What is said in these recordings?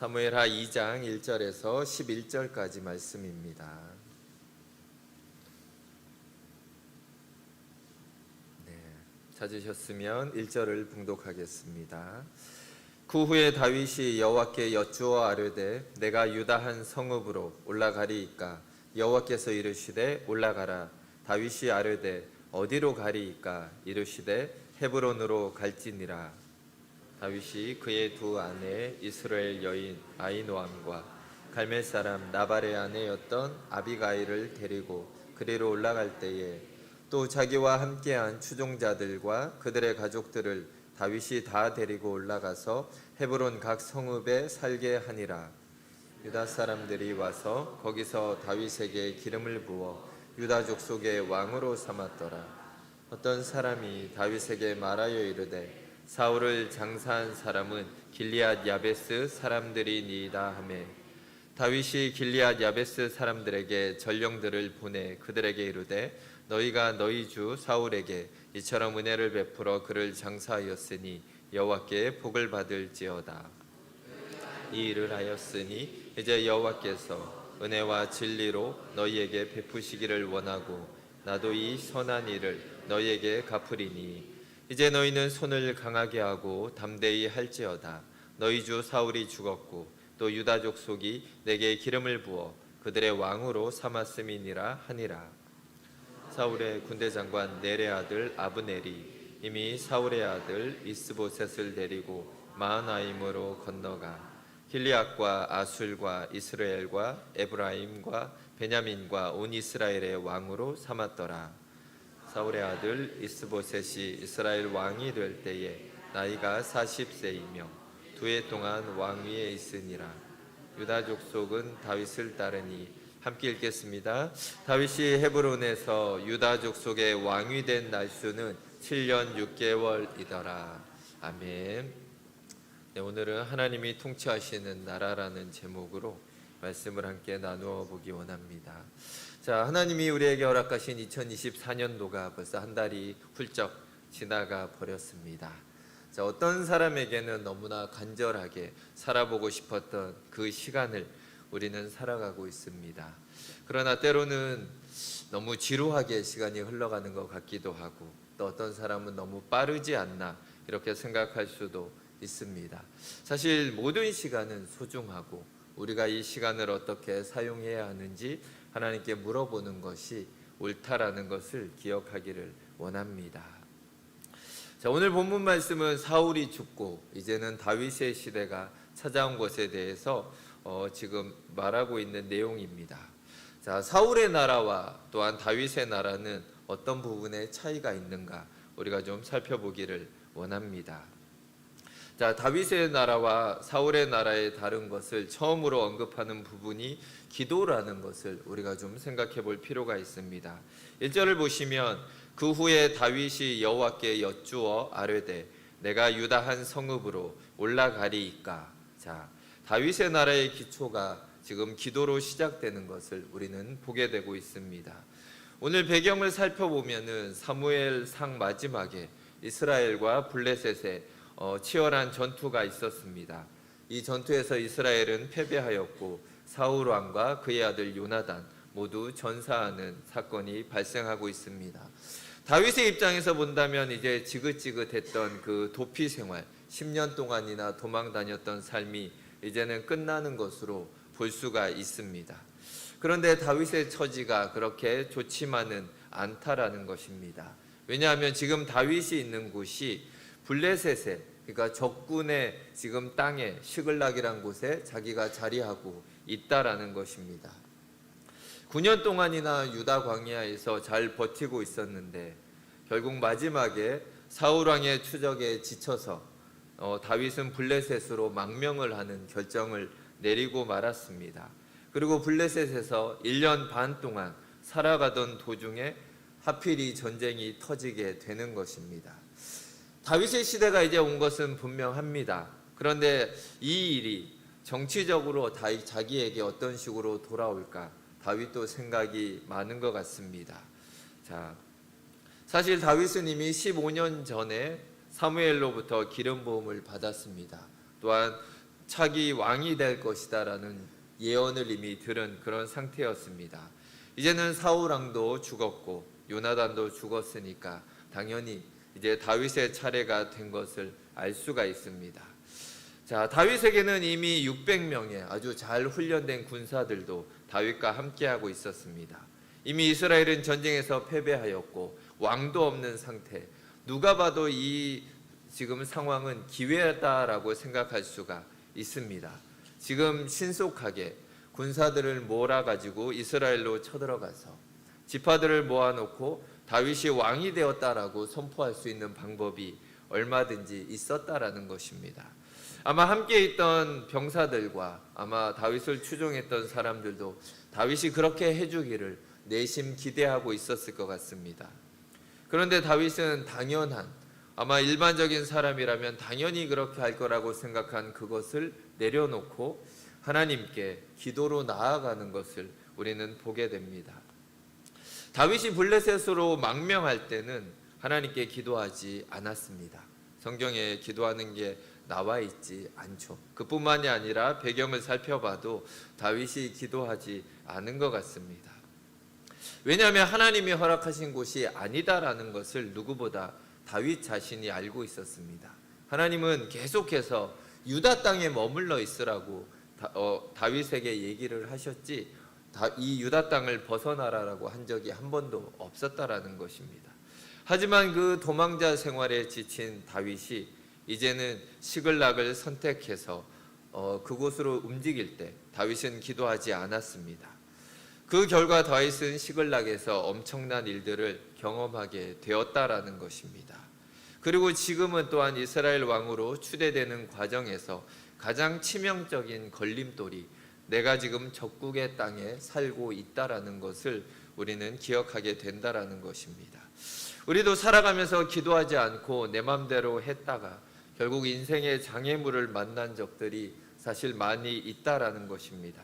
사무엘하 2장 1절에서 11절까지 말씀입니다. 찾으셨으면 1절을 봉독하겠습니다. 그 후에 다윗이 여호와께 여쭈어 아뢰되 내가 유다 한 성읍으로 올라가리이까? 여호와께서 이르시되 올라가라. 다윗이 아뢰되 어디로 가리이까? 이르시되 헤브론으로 갈지니라. 다윗이 그의 두 아내 이스라엘 여인 아히노암과 갈멜 사람 나발의 아내였던 아비가일을 데리고 그리로 올라갈 때에 또 자기와 함께한 추종자들과 그들의 가족들을 다윗이 다 데리고 올라가서 헤브론 각 성읍에 살게 하니라. 유다 사람들이 와서 거기서 다윗에게 기름을 부어 유다 족속의 왕으로 삼았더라. 어떤 사람이 다윗에게 말하여 이르되 사울을 장사한 사람은 길리앗 야베스 사람들이니이다 하매 다윗이 길리앗 야베스 사람들에게 전령들을 보내 그들에게 이르되 너희가 너희 주 사울에게 이처럼 은혜를 베풀어 그를 장사하였으니 여호와께 복을 받을지어다. 이 일을 하였으니 이제 여호와께서 은혜와 진리로 너희에게 베푸시기를 원하고 나도 이 선한 일을 너희에게 갚으리니 이제 너희는 손을 강하게 하고 담대히 할지어다. 너희 주 사울이 죽었고 또 유다 족속이 내게 기름을 부어 그들의 왕으로 삼았음이니라 하니라. 사울의 군대 장관 넬의 아들 아브넬이 이미 사울의 아들 이스보셋을 데리고 마하나임으로 건너가 길리앗과 아술과 이스라엘과 에브라임과 베냐민과 온 이스라엘의 왕으로 삼았더라. 사울의 아들 이스보셋이 이스라엘 왕이 될 때에 나이가 40세이며 2해 동안 왕위에 있으니라. 유다 족속은 다윗을 따르니 함께 읽겠습니다. 다윗이 헤브론에서 유다 족속의 왕이 된 날수는 7년 6개월이더라. 아멘. 네, 오늘은 하나님이 통치하시는 나라라는 제목으로 말씀을 함께 나누어 보기 원합니다. 자, 하나님이 우리에게 허락하신 2024년도가 벌써 한 달이 훌쩍 지나가 버렸습니다. 자, 어떤 사람에게는 너무나 간절하게 살아보고 싶었던 그 시간을 우리는 살아가고 있습니다. 그러나 때로는 너무 지루하게 시간이 흘러가는 것 같기도 하고 또 어떤 사람은 너무 빠르지 않나 이렇게 생각할 수도 있습니다. 사실 모든 시간은 소중하고 우리가 이 시간을 어떻게 사용해야 하는지 하나님께 물어보는 것이 옳다라는 것을 기억하기를 원합니다. 자, 오늘 본문 말씀은 사울이 죽고 이제는 다윗의 시대가 찾아온 것에 대해서 지금 말하고 있는 내용입니다. 자, 사울의 나라와 또한 다윗의 나라는 어떤 부분에 차이가 있는가 우리가 좀 살펴보기를 원합니다. 자, 다윗의 나라와 사울의 나라의 다른 것을 처음으로 언급하는 부분이 기도라는 것을 우리가 좀 생각해 볼 필요가 있습니다. 1절을 보시면 그 후에 다윗이 여호와께 여쭈어 아뢰되 내가 유다 한 성읍으로 올라가리이까? 자, 다윗의 나라의 기초가 지금 기도로 시작되는 것을 우리는 보게 되고 있습니다. 오늘 배경을 살펴보면은 사무엘상 마지막에 이스라엘과 블레셋의 치열한 전투가 있었습니다. 이 전투에서 이스라엘은 패배하였고 사울 왕과 그의 아들 요나단 모두 전사하는 사건이 발생하고 있습니다. 다윗의 입장에서 본다면 이제 지긋지긋했던 그 도피 생활 10년 동안이나 도망 다녔던 삶이 이제는 끝나는 것으로 볼 수가 있습니다. 그런데 다윗의 처지가 그렇게 좋지만은 않다라는 것입니다. 왜냐하면 지금 다윗이 있는 곳이 블레셋에, 그러니까 적군의 지금 땅에 시글락이란 곳에 자기가 자리하고 있다라는 것입니다. 9년 동안이나 유다 광야에서 잘 버티고 있었는데 결국 마지막에 사울 왕의 추적에 지쳐서 다윗은 블레셋으로 망명을 하는 결정을 내리고 말았습니다. 그리고 블레셋에서 1년 반 동안 살아가던 도중에 하필 이 전쟁이 터지게 되는 것입니다. 다윗의 시대가 이제 온 것은 분명합니다. 그런데 이 일이 정치적으로 자기에게 어떤 식으로 돌아올까? 다윗도 생각이 많은 것 같습니다. 자, 사실 다윗은 이미 15년 전에 사무엘로부터 기름 부음을 받았습니다. 또한 차기 왕이 될 것이다라는 예언을 이미 들은 그런 상태였습니다. 이제는 사울 왕도 죽었고 요나단도 죽었으니까 당연히 이제 다윗의 차례가 된 것을 알 수가 있습니다. 자, 다윗에게는 이미 600명의 아주 잘 훈련된 군사들도 다윗과 함께하고 있었습니다. 이미 이스라엘은 전쟁에서 패배하였고 왕도 없는 상태. 누가 봐도 이 지금 상황은 기회다라고 생각할 수가 있습니다. 지금 신속하게 군사들을 몰아가지고 이스라엘로 쳐들어가서 지파들을 모아놓고 다윗이 왕이 되었다라고 선포할 수 있는 방법이 얼마든지 있었다라는 것입니다. 아마 함께 있던 병사들과 아마 다윗을 추종했던 사람들도 다윗이 그렇게 해주기를 내심 기대하고 있었을 것 같습니다. 그런데 다윗은 당연한, 아마 일반적인 사람이라면 당연히 그렇게 할 거라고 생각한 그것을 내려놓고 하나님께 기도로 나아가는 것을 우리는 보게 됩니다. 다윗이 블레셋으로 망명할 때는 하나님께 기도하지 않았습니다. 성경에 기도하는 게 나와 있지 않죠. 그뿐만이 아니라 배경을 살펴봐도 다윗이 기도하지 않은 것 같습니다. 왜냐하면 하나님이 허락하신 곳이 아니다라는 것을 누구보다 다윗 자신이 알고 있었습니다. 하나님은 계속해서 유다 땅에 머물러 있으라고 다윗에게 얘기를 하셨지 이 유다 땅을 벗어나라라고 한 적이 한 번도 없었다라는 것입니다. 하지만 그 도망자 생활에 지친 다윗이 이제는 시글락을 선택해서 그곳으로 움직일 때 다윗은 기도하지 않았습니다. 그 결과 다윗은 시글락에서 엄청난 일들을 경험하게 되었다라는 것입니다. 그리고 지금은 또한 이스라엘 왕으로 추대되는 과정에서 가장 치명적인 걸림돌이 내가 지금 적국의 땅에 살고 있다라는 것을 우리는 기억하게 된다라는 것입니다. 우리도 살아가면서 기도하지 않고 내 맘대로 했다가 결국 인생의 장애물을 만난 적들이 사실 많이 있다라는 것입니다.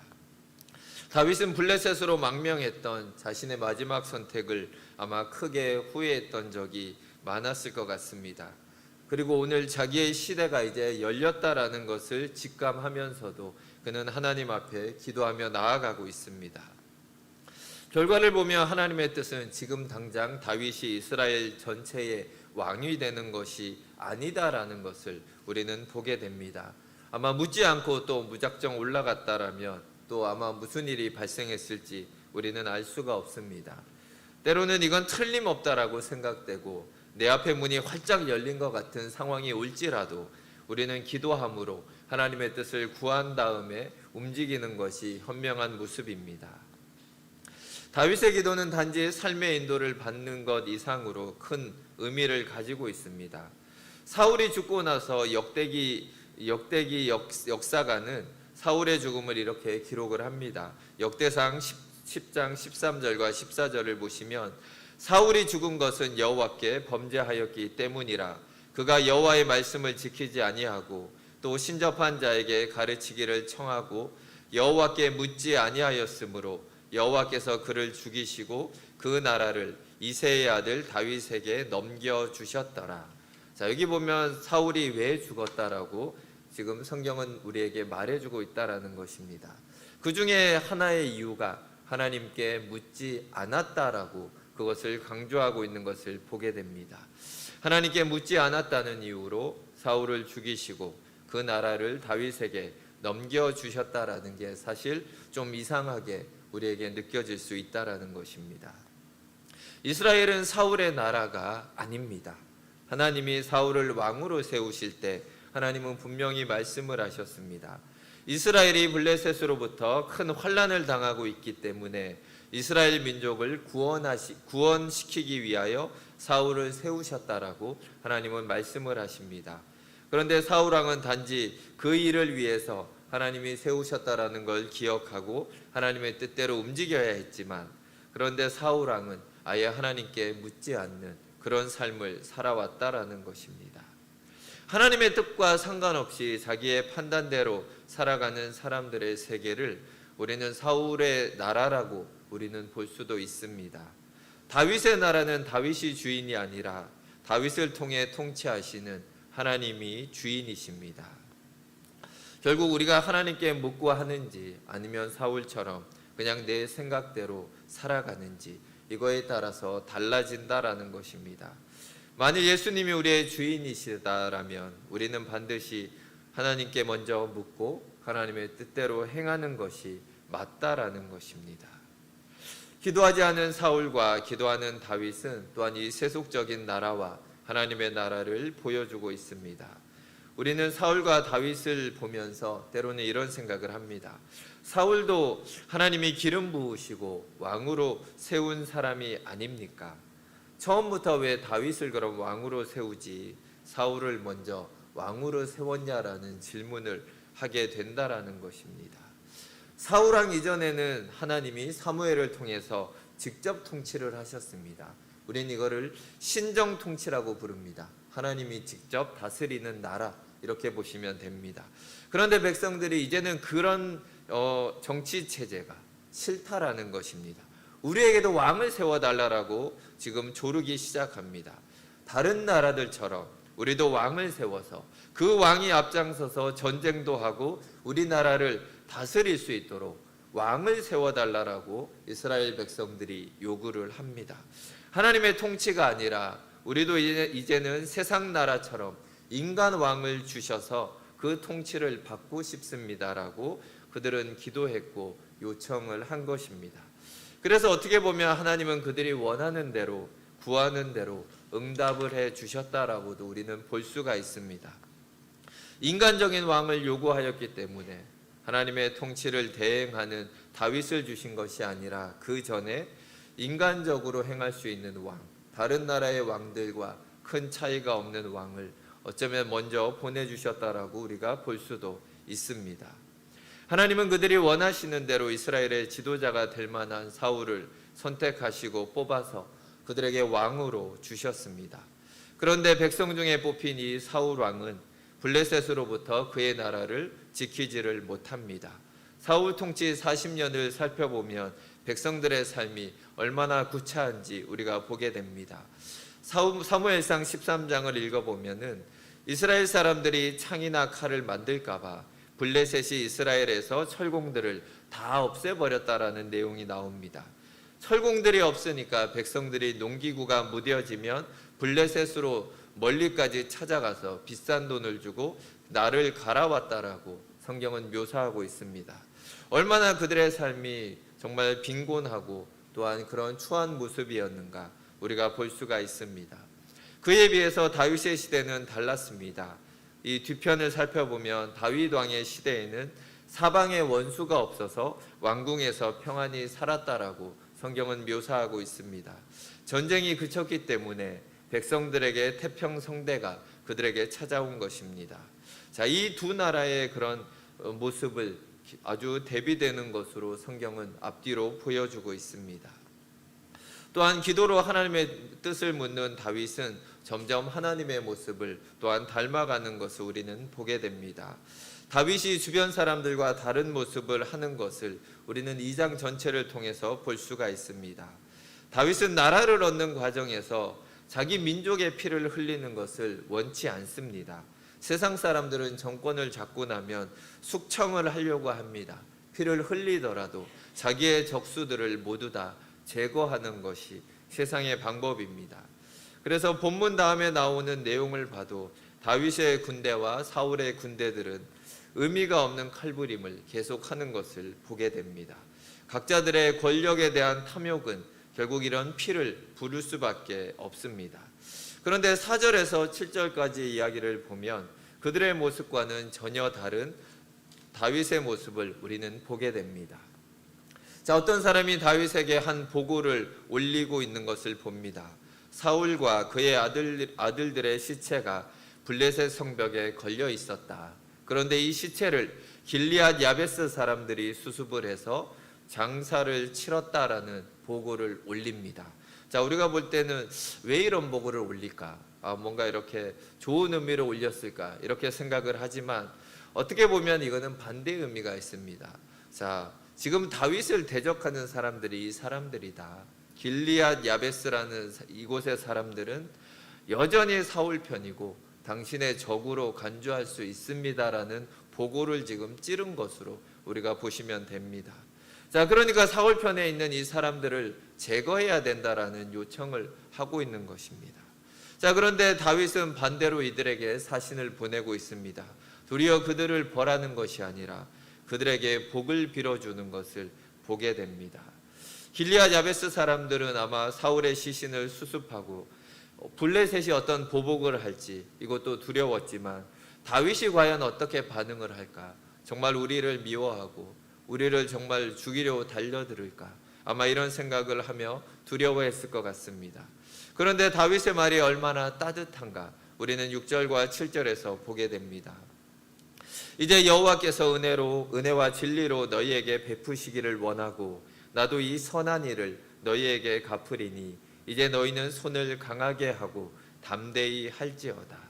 다윗은 블레셋으로 망명했던 자신의 마지막 선택을 아마 크게 후회했던 적이 많았을 것 같습니다. 그리고 오늘 자기의 시대가 이제 열렸다라는 것을 직감하면서도 그는 하나님 앞에 기도하며 나아가고 있습니다. 결과를 보면 하나님의 뜻은 지금 당장 다윗이 이스라엘 전체의 왕이 되는 것이 아니다라는 것을 우리는 보게 됩니다. 아마 묻지 않고 또 무작정 올라갔다라면 또 아마 무슨 일이 발생했을지 우리는 알 수가 없습니다. 때로는 이건 틀림없다라고 생각되고 내 앞에 문이 활짝 열린 것 같은 상황이 올지라도 우리는 기도함으로 하나님의 뜻을 구한 다음에 움직이는 것이 현명한 모습입니다. 다윗의 기도는 단지 삶의 인도를 받는 것 이상으로 큰 의미를 가지고 있습니다. 사울이 죽고 나서 역대기 역사가는 사울의 죽음을 이렇게 기록을 합니다. 역대상 10장 13절과 14절을 보시면 사울이 죽은 것은 여호와께 범죄하였기 때문이라. 그가 여호와의 말씀을 지키지 아니하고 또 신접한 자에게 가르치기를 청하고 여호와께 묻지 아니하였으므로 여호와께서 그를 죽이시고 그 나라를 이새의 아들 다윗에게 넘겨주셨더라. 자, 여기 보면 사울이 왜 죽었다라고 지금 성경은 우리에게 말해주고 있다라는 것입니다. 그 중에 하나의 이유가 하나님께 묻지 않았다라고 그것을 강조하고 있는 것을 보게 됩니다. 하나님께 묻지 않았다는 이유로 사울을 죽이시고 그 나라를 다윗에게 넘겨주셨다라는 게 사실 좀 이상하게 우리에게 느껴질 수 있다라는 것입니다. 이스라엘은 사울의 나라가 아닙니다. 하나님이 사울을 왕으로 세우실 때 하나님은 분명히 말씀을 하셨습니다. 이스라엘이 블레셋으로부터 큰 환난을 당하고 있기 때문에 이스라엘 민족을 구원시키기 위하여 사울을 세우셨다라고 하나님은 말씀을 하십니다. 그런데 사울 왕은 단지 그 일을 위해서 하나님이 세우셨다라는 걸 기억하고 하나님의 뜻대로 움직여야 했지만, 그런데 사울 왕은 아예 하나님께 묻지 않는 그런 삶을 살아왔다라는 것입니다. 하나님의 뜻과 상관없이 자기의 판단대로 살아가는 사람들의 세계를 우리는 사울의 나라라고 우리는 볼 수도 있습니다. 다윗의 나라는 다윗이 주인이 아니라 다윗을 통해 통치하시는 하나님이 주인이십니다. 결국 우리가 하나님께 묻고 하는지 아니면 사울처럼 그냥 내 생각대로 살아가는지 이거에 따라서 달라진다라는 것입니다. 만일 예수님이 우리의 주인이시다라면 우리는 반드시 하나님께 먼저 묻고 하나님의 뜻대로 행하는 것이 맞다라는 것입니다. 기도하지 않은 사울과 기도하는 다윗은 또한 이 세속적인 나라와 하나님의 나라를 보여주고 있습니다. 우리는 사울과 다윗을 보면서 때로는 이런 생각을 합니다. 사울도 하나님이 기름 부으시고 왕으로 세운 사람이 아닙니까? 처음부터 왜 다윗을 그럼 왕으로 세우지 사울을 먼저 왕으로 세웠냐라는 질문을 하게 된다라는 것입니다. 사울왕 이전에는 하나님이 사무엘을 통해서 직접 통치를 하셨습니다. 우린 이거를 신정 통치라고 부릅니다. 하나님이 직접 다스리는 나라 이렇게 보시면 됩니다. 그런데 백성들이 이제는 그런 정치 체제가 싫다라는 것입니다. 우리에게도 왕을 세워달라고 지금 조르기 시작합니다. 다른 나라들처럼 우리도 왕을 세워서 그 왕이 앞장서서 전쟁도 하고 우리나라를 다스릴 수 있도록 왕을 세워달라고 이스라엘 백성들이 요구를 합니다. 하나님의 통치가 아니라 우리도 이제는 세상 나라처럼 인간 왕을 주셔서 그 통치를 받고 싶습니다라고 그들은 기도했고 요청을 한 것입니다. 그래서 어떻게 보면 하나님은 그들이 원하는 대로 구하는 대로 응답을 해 주셨다라고도 우리는 볼 수가 있습니다. 인간적인 왕을 요구하였기 때문에 하나님의 통치를 대행하는 다윗을 주신 것이 아니라 그 전에 인간적으로 행할 수 있는 왕, 다른 나라의 왕들과 큰 차이가 없는 왕을 어쩌면 먼저 보내주셨다라고 우리가 볼 수도 있습니다. 하나님은 그들이 원하시는 대로 이스라엘의 지도자가 될 만한 사울을 선택하시고 뽑아서 그들에게 왕으로 주셨습니다. 그런데 백성 중에 뽑힌 이 사울 왕은 블레셋으로부터 그의 나라를 지키지를 못합니다. 사울 통치 40년을 살펴보면 백성들의 삶이 얼마나 구차한지 우리가 보게 됩니다. 사무엘상 13장을 읽어보면은 이스라엘 사람들이 창이나 칼을 만들까봐 블레셋이 이스라엘에서 철공들을 다 없애버렸다라는 내용이 나옵니다. 철공들이 없으니까 백성들이 농기구가 무뎌지면 블레셋으로 멀리까지 찾아가서 비싼 돈을 주고 나를 갈아왔다라고 성경은 묘사하고 있습니다. 얼마나 그들의 삶이 정말 빈곤하고 또한 그런 추한 모습이었는가 우리가 볼 수가 있습니다. 그에 비해서 다윗의 시대는 달랐습니다. 이 뒤편을 살펴보면 다윗 왕의 시대에는 사방에 원수가 없어서 왕궁에서 평안히 살았다라고 성경은 묘사하고 있습니다. 전쟁이 그쳤기 때문에 백성들에게 태평성대가 그들에게 찾아온 것입니다. 자, 이 두 나라의 그런 모습을 아주 대비되는 것으로 성경은 앞뒤로 보여주고 있습니다. 또한 기도로 하나님의 뜻을 묻는 다윗은 점점 하나님의 모습을 또한 닮아가는 것을 우리는 보게 됩니다. 다윗이 주변 사람들과 다른 모습을 하는 것을 우리는 2장 전체를 통해서 볼 수가 있습니다. 다윗은 나라를 얻는 과정에서 자기 민족의 피를 흘리는 것을 원치 않습니다. 세상 사람들은 정권을 잡고 나면 숙청을 하려고 합니다. 피를 흘리더라도 자기의 적수들을 모두 다 제거하는 것이 세상의 방법입니다. 그래서 본문 다음에 나오는 내용을 봐도 다윗의 군대와 사울의 군대들은 의미가 없는 칼부림을 계속하는 것을 보게 됩니다. 각자들의 권력에 대한 탐욕은 결국 이런 피를 부를 수밖에 없습니다. 그런데 4절에서 7절까지 이야기를 보면 그들의 모습과는 전혀 다른 다윗의 모습을 우리는 보게 됩니다. 자, 어떤 사람이 다윗에게 한 보고를 올리고 있는 것을 봅니다. 사울과 그의 아들들의 시체가 블레셋 성벽에 걸려 있었다. 그런데 이 시체를 길리앗 야베스 사람들이 수습을 해서 장사를 치렀다라는 보고를 올립니다. 자, 우리가 볼 때는 왜 이런 보고를 올릴까? 뭔가 이렇게 좋은 의미로 올렸을까? 이렇게 생각을 하지만 어떻게 보면 이거는 반대 의미가 있습니다. 자, 지금 다윗을 대적하는 사람들이 이 사람들이다. 길리앗 야베스라는 이곳의 사람들은 여전히 사울 편이고 당신의 적으로 간주할 수 있습니다라는 보고를 지금 찌른 것으로 우리가 보시면 됩니다. 자, 그러니까 사울편에 있는 이 사람들을 제거해야 된다라는 요청을 하고 있는 것입니다. 자, 그런데 다윗은 반대로 이들에게 사신을 보내고 있습니다. 도리어 그들을 벌하는 것이 아니라 그들에게 복을 빌어주는 것을 보게 됩니다. 길리앗 야베스 사람들은 아마 사울의 시신을 수습하고 블레셋이 어떤 보복을 할지 이것도 두려웠지만 다윗이 과연 어떻게 반응을 할까? 정말 우리를 미워하고 우리를 정말 죽이려 달려들을까? 아마 이런 생각을 하며 두려워했을 것 같습니다. 그런데 다윗의 말이 얼마나 따뜻한가? 우리는 6절과 7절에서 보게 됩니다. 이제 여호와께서 은혜와 진리로 너희에게 베푸시기를 원하고 나도 이 선한 일을 너희에게 갚으리니 이제 너희는 손을 강하게 하고 담대히 할지어다.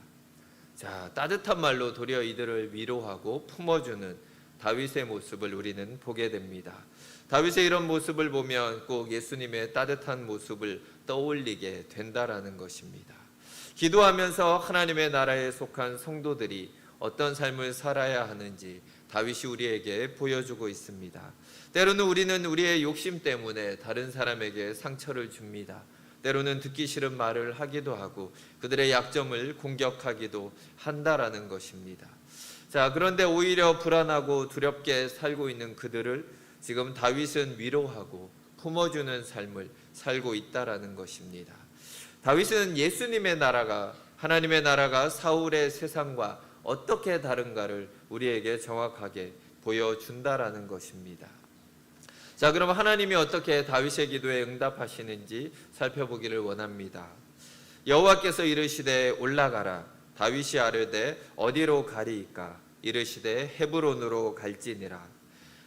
자, 따뜻한 말로 도리어 이들을 위로하고 품어주는 다윗의 모습을 우리는 보게 됩니다. 다윗의 이런 모습을 보면 꼭 예수님의 따뜻한 모습을 떠올리게 된다라는 것입니다. 기도하면서 하나님의 나라에 속한 성도들이 어떤 삶을 살아야 하는지 다윗이 우리에게 보여주고 있습니다. 때로는 우리는 우리의 욕심 때문에 다른 사람에게 상처를 줍니다. 때로는 듣기 싫은 말을 하기도 하고 그들의 약점을 공격하기도 한다라는 것입니다. 자, 그런데 오히려 불안하고 두렵게 살고 있는 그들을 지금 다윗은 위로하고 품어주는 삶을 살고 있다라는 것입니다. 다윗은 예수님의 나라가, 하나님의 나라가 사울의 세상과 어떻게 다른가를 우리에게 정확하게 보여준다라는 것입니다. 자, 그럼 하나님이 어떻게 다윗의 기도에 응답하시는지 살펴보기를 원합니다. 여호와께서 이르시되 올라가라. 다윗이 아뢰되 어디로 가리이까? 이르시되 헤브론으로 갈지니라.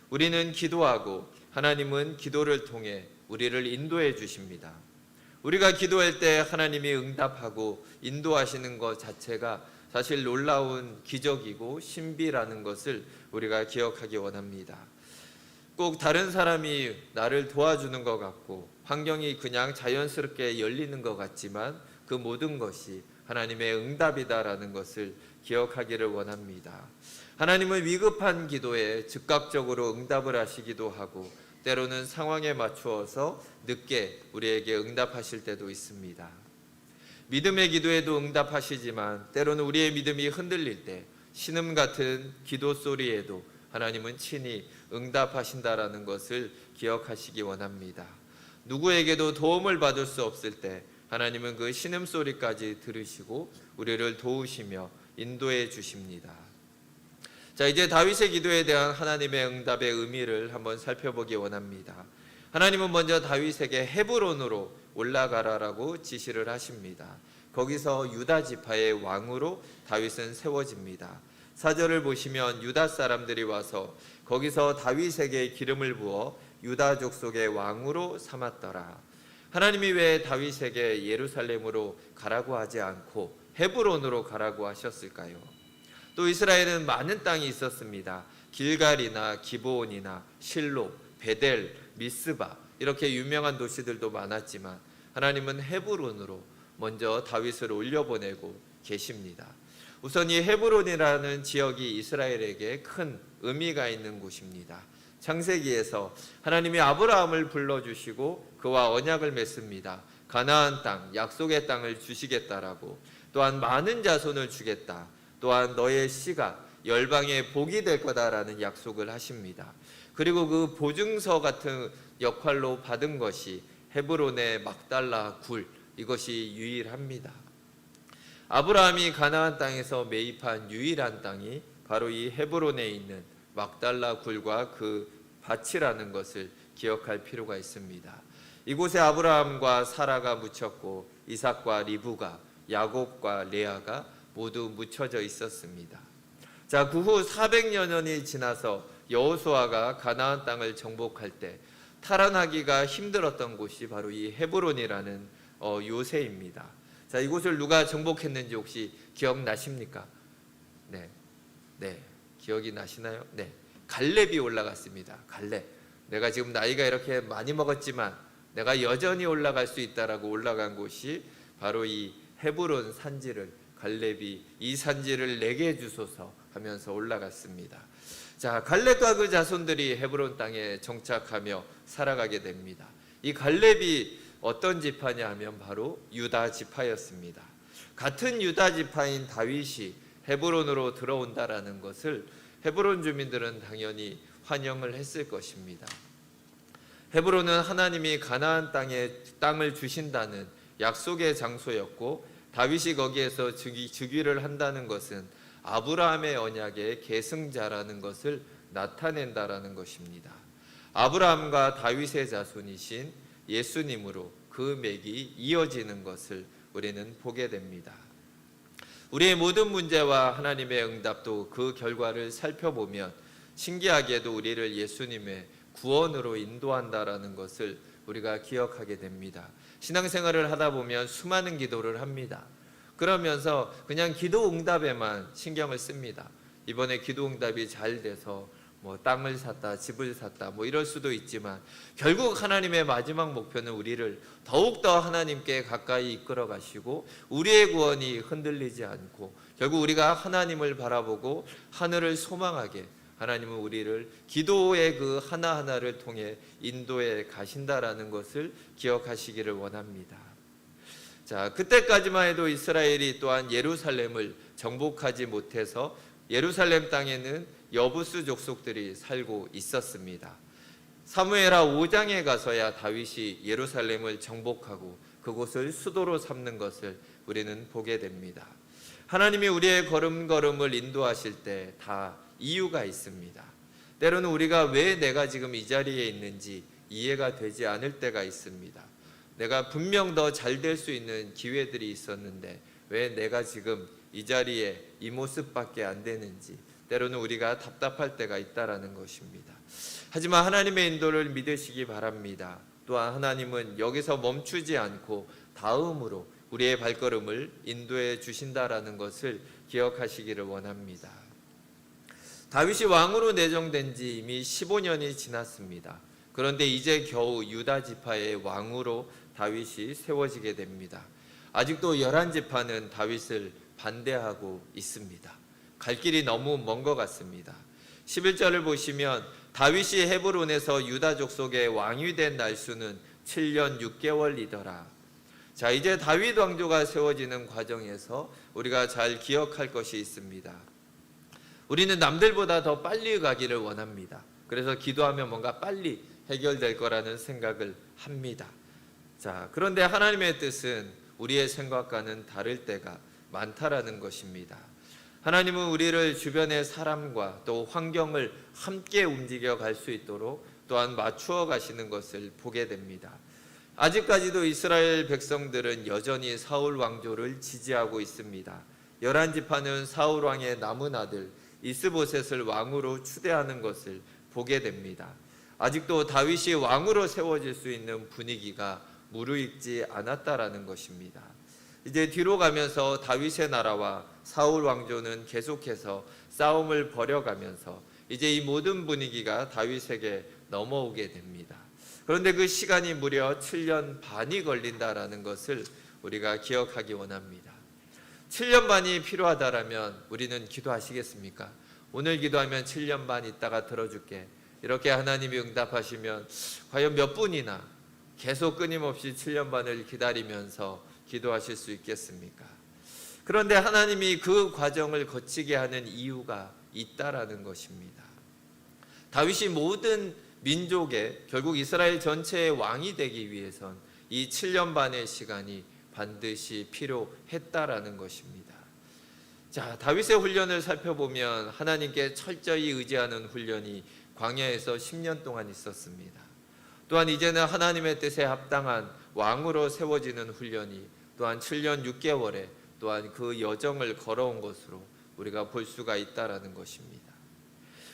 우리는 기도하고 하나님은 기도를 통해 우리를 인도해 주십니다. 우리가 기도할 때 하나님이 응답하고 인도하시는 것 자체가 사실 놀라운 기적이고 신비라는 것을 우리가 기억하기 원합니다. 꼭 다른 사람이 나를 도와주는 것 같고 환경이 그냥 자연스럽게 열리는 것 같지만 그 모든 것이 하나님의 응답이다라는 것을 기억하기를 원합니다. 하나님은 위급한 기도에 즉각적으로 응답을 하시기도 하고 때로는 상황에 맞추어서 늦게 우리에게 응답하실 때도 있습니다. 믿음의 기도에도 응답하시지만 때로는 우리의 믿음이 흔들릴 때 신음 같은 기도 소리에도 하나님은 친히 응답하신다라는 것을 기억하시기 원합니다. 누구에게도 도움을 받을 수 없을 때 하나님은 그 신음소리까지 들으시고 우리를 도우시며 인도해 주십니다. 자, 이제 다윗의 기도에 대한 하나님의 응답의 의미를 한번 살펴보기 원합니다. 하나님은 먼저 다윗에게 헤브론으로 올라가라라고 지시를 하십니다. 거기서 유다 지파의 왕으로 다윗은 세워집니다. 4절을 보시면 유다 사람들이 와서 거기서 다윗에게 기름을 부어 유다 족속의 왕으로 삼았더라. 하나님이 왜 다윗에게 예루살렘으로 가라고 하지 않고 헤브론으로 가라고 하셨을까요? 또 이스라엘은 많은 땅이 있었습니다. 길갈이나 기브온이나 실로, 베델, 미스바 이렇게 유명한 도시들도 많았지만 하나님은 헤브론으로 먼저 다윗을 올려보내고 계십니다. 우선 이 헤브론이라는 지역이 이스라엘에게 큰 의미가 있는 곳입니다. 창세기에서 하나님이 아브라함을 불러주시고 그와 언약을 맺습니다. 가나안 땅, 약속의 땅을 주시겠다라고, 또한 많은 자손을 주겠다, 또한 너의 씨가 열방의 복이 될 거다라는 약속을 하십니다. 그리고 그 보증서 같은 역할로 받은 것이 헤브론의 막달라 굴, 이것이 유일합니다. 아브라함이 가나안 땅에서 매입한 유일한 땅이 바로 이 헤브론에 있는 막달라 굴과 그 밭이라는 것을 기억할 필요가 있습니다. 이곳에 아브라함과 사라가 묻혔고 이삭과 리브가, 야곱과 레아가 모두 묻혀져 있었습니다. 자, 그 후 400여 년이 지나서 여호수아가 가나안 땅을 정복할 때 탈환하기가 힘들었던 곳이 바로 이 헤브론이라는 요새입니다. 자, 이곳을 누가 정복했는지 혹시 기억나십니까? 네, 기억이 나시나요? 네, 갈렙이 올라갔습니다. 갈렙. 내가 지금 나이가 이렇게 많이 먹었지만 내가 여전히 올라갈 수 있다라고 올라간 곳이 바로 이 헤브론 산지를 갈렙이 이 산지를 내게 주소서 하면서 올라갔습니다. 자, 갈렙과 그 자손들이 헤브론 땅에 정착하며 살아가게 됩니다. 이 갈렙이 어떤 지파냐 하면 바로 유다 지파였습니다. 같은 유다 지파인 다윗이 헤브론으로 들어온다라는 것을 헤브론 주민들은 당연히 환영을 했을 것입니다. 헤브론은 하나님이 가나안 땅을 주신다는 약속의 장소였고, 다윗이 거기에서 즉위를 한다는 것은 아브라함의 언약의 계승자라는 것을 나타낸다라는 것입니다. 아브라함과 다윗의 자손이신 예수님으로 그 맥이 이어지는 것을 우리는 보게 됩니다. 우리의 모든 문제와 하나님의 응답도 그 결과를 살펴보면 신기하게도 우리를 예수님의 구원으로 인도한다라는 것을 우리가 기억하게 됩니다. 신앙생활을 하다 보면 수많은 기도를 합니다. 그러면서 그냥 기도 응답에만 신경을 씁니다. 이번에 기도 응답이 잘 돼서 땅을 샀다, 집을 샀다, 이럴 수도 있지만 결국 하나님의 마지막 목표는 우리를 더욱더 하나님께 가까이 이끌어 가시고 우리의 구원이 흔들리지 않고 결국 우리가 하나님을 바라보고 하늘을 소망하게 하나님은 우리를 기도의 그 하나하나를 통해 인도해 가신다라는 것을 기억하시기를 원합니다. 자, 그때까지만 해도 이스라엘이 또한 예루살렘을 정복하지 못해서 예루살렘 땅에는 여부스 족속들이 살고 있었습니다. 사무엘하 5장에 가서야 다윗이 예루살렘을 정복하고 그곳을 수도로 삼는 것을 우리는 보게 됩니다. 하나님이 우리의 걸음걸음을 인도하실 때 다 이유가 있습니다. 때로는 우리가 왜 내가 지금 이 자리에 있는지 이해가 되지 않을 때가 있습니다. 내가 분명 더 잘 될 수 있는 기회들이 있었는데 왜 내가 지금 이 자리에 이 모습밖에 안 되는지 때로는 우리가 답답할 때가 있다라는 것입니다. 하지만 하나님의 인도를 믿으시기 바랍니다. 또한 하나님은 여기서 멈추지 않고 다음으로 우리의 발걸음을 인도해 주신다라는 것을 기억하시기를 원합니다. 다윗이 왕으로 내정된 지 이미 15년이 지났습니다. 그런데 이제 겨우 유다 지파의 왕으로 다윗이 세워지게 됩니다. 아직도 11지파는 다윗을 반대하고 있습니다. 갈 길이 너무 먼 것 같습니다. 11절을 보시면 다윗이 헤브론에서 유다 족속의 왕이 된 날수는 7년 6개월이더라. 자, 이제 다윗 왕조가 세워지는 과정에서 우리가 잘 기억할 것이 있습니다. 우리는 남들보다 더 빨리 가기를 원합니다. 그래서 기도하면 뭔가 빨리 해결될 거라는 생각을 합니다. 자, 그런데 하나님의 뜻은 우리의 생각과는 다를 때가 많다라는 것입니다. 하나님은 우리를 주변의 사람과 또 환경을 함께 움직여 갈 수 있도록 또한 맞추어 가시는 것을 보게 됩니다. 아직까지도 이스라엘 백성들은 여전히 사울 왕조를 지지하고 있습니다. 11지파는 사울 왕의 남은 아들 이스보셋을 왕으로 추대하는 것을 보게 됩니다. 아직도 다윗이 왕으로 세워질 수 있는 분위기가 무르익지 않았다라는 것입니다. 이제 뒤로 가면서 다윗의 나라와 사울 왕조는 계속해서 싸움을 벌여가면서 이제 이 모든 분위기가 다윗에게 넘어오게 됩니다. 그런데 그 시간이 무려 7년 반이 걸린다라는 것을 우리가 기억하기 원합니다. 7년 반이 필요하다라면 우리는 기도하시겠습니까? 오늘 기도하면 7년 반 있다가 들어줄게. 이렇게 하나님이 응답하시면 과연 몇 분이나 계속 끊임없이 7년 반을 기다리면서 기도하실 수 있겠습니까? 그런데 하나님이 그 과정을 거치게 하는 이유가 있다라는 것입니다. 다윗이 모든 민족의 결국 이스라엘 전체의 왕이 되기 위해선 이 7년 반의 시간이 반드시 필요했다라는 것입니다. 자, 다윗의 훈련을 살펴보면 하나님께 철저히 의지하는 훈련이 광야에서 10년 동안 있었습니다. 또한 이제는 하나님의 뜻에 합당한 왕으로 세워지는 훈련이 또한 7년 6개월에 또한 그 여정을 걸어온 것으로 우리가 볼 수가 있다라는 것입니다.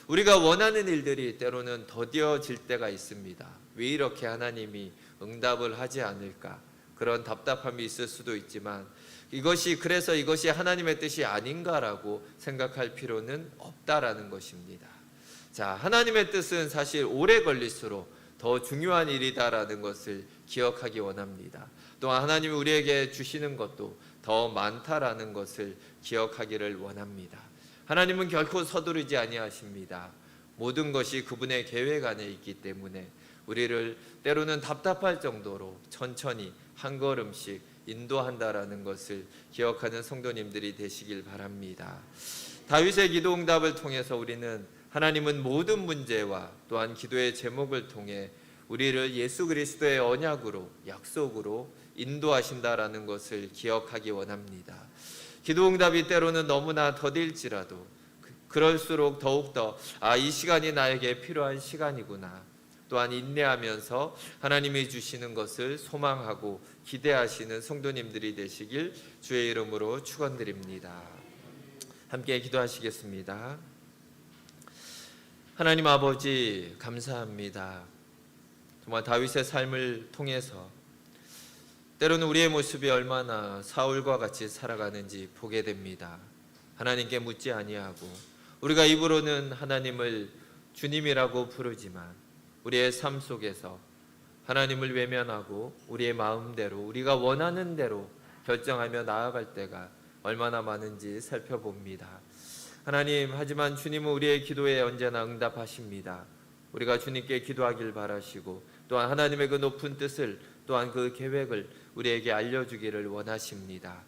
우리가 원하는 일들이 때로는 더뎌질 때가 있습니다. 왜 이렇게 하나님이 응답을 하지 않을까? 그런 답답함이 있을 수도 있지만 그래서 이것이 하나님의 뜻이 아닌가라고 생각할 필요는 없다라는 것입니다. 자, 하나님의 뜻은 사실 오래 걸릴수록 더 중요한 일이다라는 것을 기억하기 원합니다. 또한 하나님이 우리에게 주시는 것도 더 많다라는 것을 기억하기를 원합니다. 하나님은 결코 서두르지 아니하십니다. 모든 것이 그분의 계획 안에 있기 때문에 우리를 때로는 답답할 정도로 천천히 한 걸음씩 인도한다라는 것을 기억하는 성도님들이 되시길 바랍니다. 다윗의 기도 응답을 통해서 우리는 하나님은 모든 문제와 또한 기도의 제목을 통해 우리를 예수 그리스도의 언약으로, 약속으로 인도하신다라는 것을 기억하기 원합니다. 기도 응답이 때로는 너무나 더딜지라도 그럴수록 더욱더 이 시간이 나에게 필요한 시간이구나, 또한 인내하면서 하나님이 주시는 것을 소망하고 기대하시는 성도님들이 되시길 주의 이름으로 축원드립니다. 함께 기도하시겠습니다. 하나님 아버지, 감사합니다. 정말 다윗의 삶을 통해서 때로는 우리의 모습이 얼마나 사울과 같이 살아가는지 보게 됩니다. 하나님께 묻지 아니하고 우리가 입으로는 하나님을 주님이라고 부르지만 우리의 삶 속에서 하나님을 외면하고 우리의 마음대로, 우리가 원하는 대로 결정하며 나아갈 때가 얼마나 많은지 살펴봅니다. 하나님, 하지만 주님은 우리의 기도에 언제나 응답하십니다. 우리가 주님께 기도하길 바라시고 또한 하나님의 그 높은 뜻을, 또한 그 계획을 우리에게 알려주기를 원하십니다.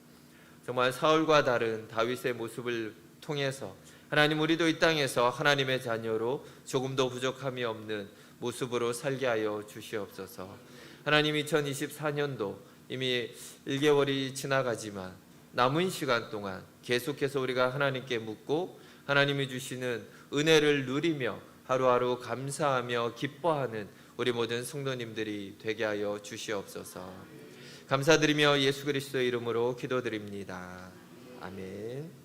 정말 사울과 다른 다윗의 모습을 통해서 하나님, 우리도 이 땅에서 하나님의 자녀로 조금도 부족함이 없는 모습으로 살게 하여 주시옵소서. 하나님, 2024년도 이미 1개월이 지나가지만 남은 시간 동안 계속해서 우리가 하나님께 묻고 하나님이 주시는 은혜를 누리며 하루하루 감사하며 기뻐하는 우리 모든 성도님들이 되게 하여 주시옵소서. 감사드리며 예수 그리스도의 이름으로 기도드립니다. 아멘.